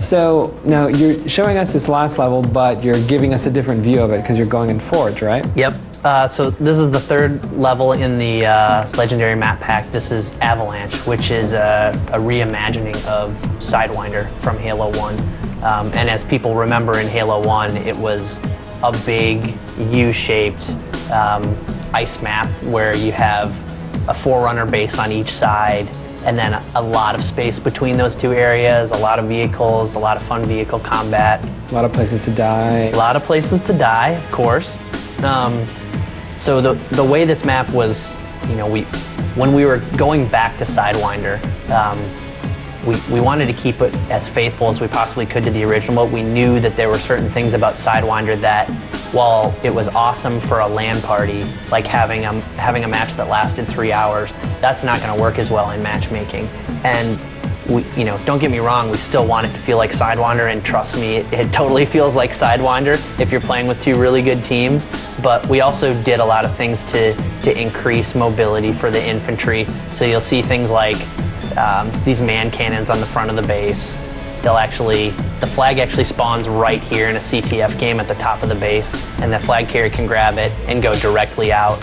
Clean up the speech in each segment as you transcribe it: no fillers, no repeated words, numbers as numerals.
So now you're showing us this last level, but you're giving us a different view of it because you're going in Forge, right? Yep. So this is the third level in the Legendary map pack. This is Avalanche, which is a reimagining of Sidewinder from Halo 1. And as people remember in Halo 1, it was a big U-shaped ice map where you have a Forerunner base on each side, and then a lot of space between those two areas, a lot of vehicles, a lot of fun vehicle combat. A lot of places to die. A lot of places to die, of course. So the way this map was, you know, when we were going back to Sidewinder, we wanted to keep it as faithful as we possibly could to the original, but we knew that there were certain things about Sidewinder that, while it was awesome for a LAN party, like having a match that lasted 3 hours, that's not going to work as well in matchmaking. And you know, don't get me wrong, we still want it to feel like Sidewinder, and trust me, it totally feels like Sidewinder if you're playing with two really good teams. But we also did a lot of things to increase mobility for the infantry. So you'll see things like these man cannons on the front of the base. The flag actually spawns right here in a CTF game at the top of the base, and the flag carrier can grab it and go directly out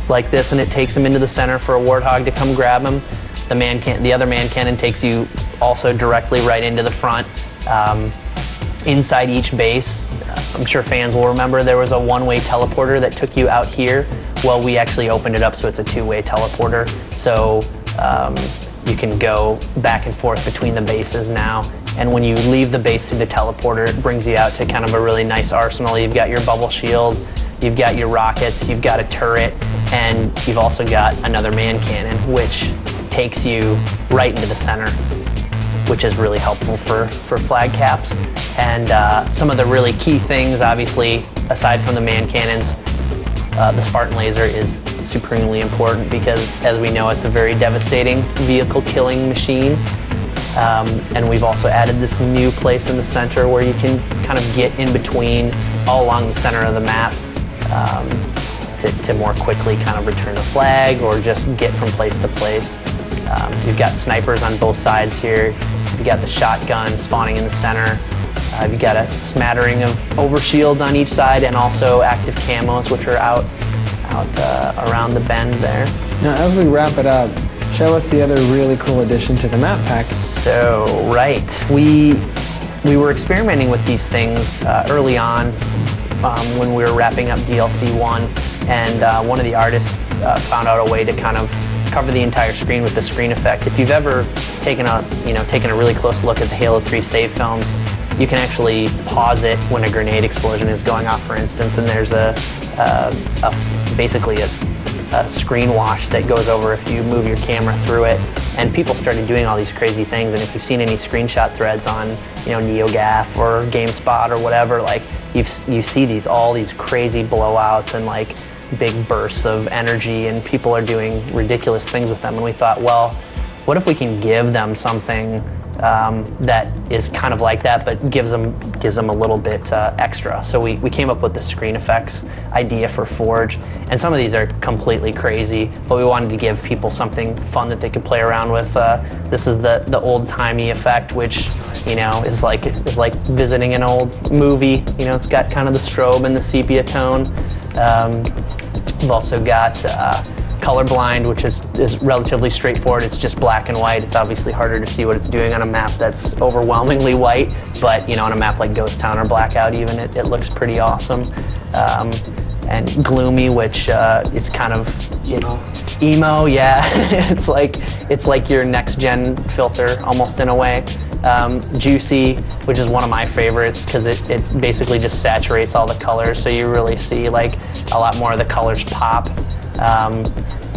like this, and it takes him into the center for a Warthog to come grab him. The other man cannon takes you also directly right into the front. Inside each base, I'm sure fans will remember there was a one-way teleporter that took you out here. Well, we actually opened it up so it's a two-way teleporter. So you can go back and forth between the bases now. And when you leave the base through the teleporter, it brings you out to kind of a really nice arsenal. You've got your bubble shield, you've got your rockets, you've got a turret, and you've also got another man cannon, which takes you right into the center, which is really helpful for flag caps. And some of the really key things, obviously, aside from the man cannons, the Spartan laser is supremely important because, as we know, it's a very devastating vehicle killing machine. And we've also added this new place in the center where you can kind of get in between all along the center of the map to more quickly kind of return the flag or just get from place to place. You've got snipers on both sides here. You've got the shotgun spawning in the center. You've got a smattering of overshields on each side and also active camos, which are out around the bend there. Now, as we wrap it up, show us the other really cool addition to the map pack. So, right. We were experimenting with these things early on when we were wrapping up DLC 1, and one of the artists found out a way to kind of cover the entire screen with the screen effect. If you've ever taken a really close look at the Halo 3 save films, you can actually pause it when a grenade explosion is going off, for instance, and there's basically a screen wash that goes over if you move your camera through it. And people started doing all these crazy things, and if you've seen any screenshot threads on NeoGAF or GameSpot or whatever, like you see all these crazy blowouts and like big bursts of energy, and people are doing ridiculous things with them. And we thought, well, what if we can give them something that is kind of like that, but gives them a little bit extra. So we came up with the screen effects idea for Forge, and some of these are completely crazy, but we wanted to give people something fun that they could play around with. This is the old-timey effect, which is like visiting an old movie. It's got kind of the strobe and the sepia tone. We've also got colorblind, which is relatively straightforward. It's just black and white. It's obviously harder to see what it's doing on a map that's overwhelmingly white, but on a map like Ghost Town or Blackout even, it looks pretty awesome. And gloomy, which is kind of emo, yeah. it's like your next gen filter almost in a way. Juicy, which is one of my favorites because it basically just saturates all the colors, so you really see like a lot more of the colors pop.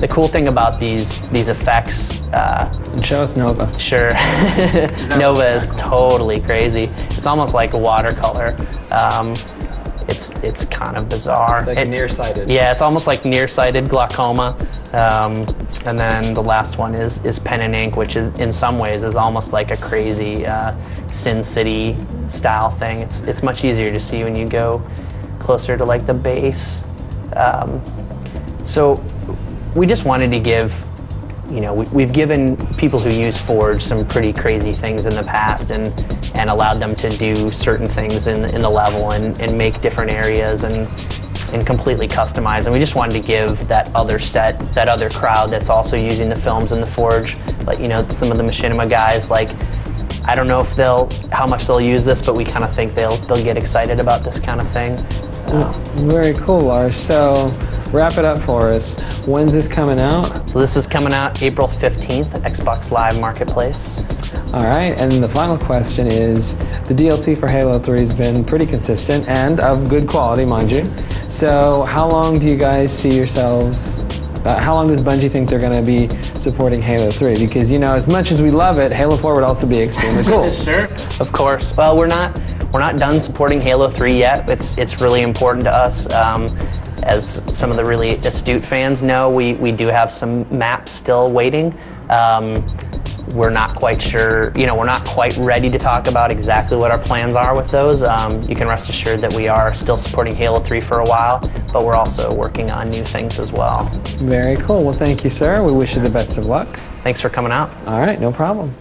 The cool thing about these effects... show us Nova. Sure. Nova is totally crazy. It's almost like a watercolor. It's kind of bizarre. It's like nearsighted. Yeah, it's almost like nearsighted glaucoma. And then the last one is pen and ink, which is in some ways is almost like a crazy Sin City style thing. It's much easier to see when you go closer to like the base. So we just wanted to give, you know, we've given people who use Forge some pretty crazy things in the past, and allowed them to do certain things in the level and make different areas and completely customize. And we just wanted to give that other set, that other crowd that's also using the films in the Forge, like, you know, some of the machinima guys, like, I don't know if how much they'll use this, but we kind of think they'll get excited about this kind of thing. Very cool, Lars. So wrap it up for us. When's this coming out? So this is coming out April 15th at Xbox Live Marketplace. All right, and the final question is, the DLC for Halo 3 has been pretty consistent and of good quality, mind you. So how long do you guys see yourselves, how long does Bungie think they're going to be supporting Halo 3? Because, you know, as much as we love it, Halo 4 would also be extremely cool. Sure. Of course. Well, we're not done supporting Halo 3 yet. It's really important to us. As some of the really astute fans know, we do have some maps still waiting. We're not quite sure, you know, we're not quite ready to talk about exactly what our plans are with those. You can rest assured that we are still supporting Halo 3 for a while, but we're also working on new things as well. Very cool. Well, thank you, sir. We wish you the best of luck. Thanks for coming out. All right, no problem.